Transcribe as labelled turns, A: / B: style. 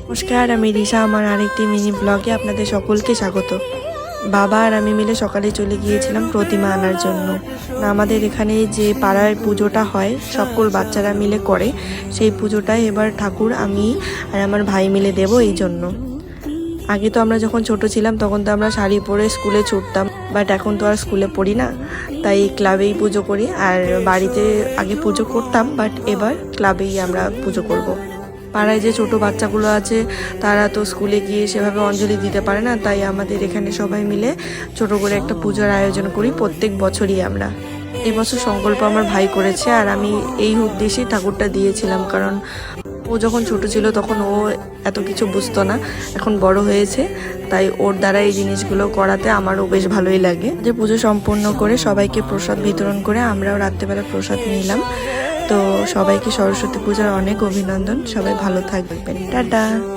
A: নমস্কার, আমি রিশা। আমার আরেকটি মিনি ব্লগে আপনাদের সকলকে স্বাগত। বাবা আর আমি মিলে সকালে চলে গিয়েছিলাম প্রতিমা আনার জন্য। আমাদের এখানে যে পাড়ার পুজোটা হয়, সকল বাচ্চারা মিলে করে, সেই পুজোটায় এবার ঠাকুর আমি আর আমার ভাই মিলে দেব। এই জন্য আগে তো আমরা যখন ছোট ছিলাম তখন তো আমরা শাড়ি পরে স্কুলে ছুটতাম, বাট এখন তো আর স্কুলে পড়ি না, তাই ক্লাবেই পুজো করি। আর বাড়িতে আগে পুজো করতাম, বাট এবার ক্লাবেই আমরা পুজো করব। পাড়ায় যে ছোট বাচ্চাগুলো আছে তারা তো স্কুলে গিয়ে সেভাবে অঞ্জলি দিতে পারে না, তাই আমাদের এখানে সবাই মিলে ছোট করে একটা পুজোর আয়োজন করি প্রত্যেক বছরই আমরা। এবছর সংকল্প আমার ভাই করেছে, আর আমি এই উদ্দেশ্যেই ঠাকুরটা দিয়েছিলাম, কারণ ও যখন ছোট ছিল তখন ও এত কিছু বুঝতো না, এখন বড় হয়েছে, তাই ওর দ্বারা এই জিনিসগুলো করাতে আমারও বেশ ভালোই লাগে। যে পুজো সম্পূর্ণ করে সবাইকে প্রসাদ বিতরণ করে আমরাও রাত্রেবেলা প্রসাদ নিলাম। তো সবাইকে সরস্বতী পূজার অনেক অভিনন্দন। সবাই ভালো থাকবেন। টাটা।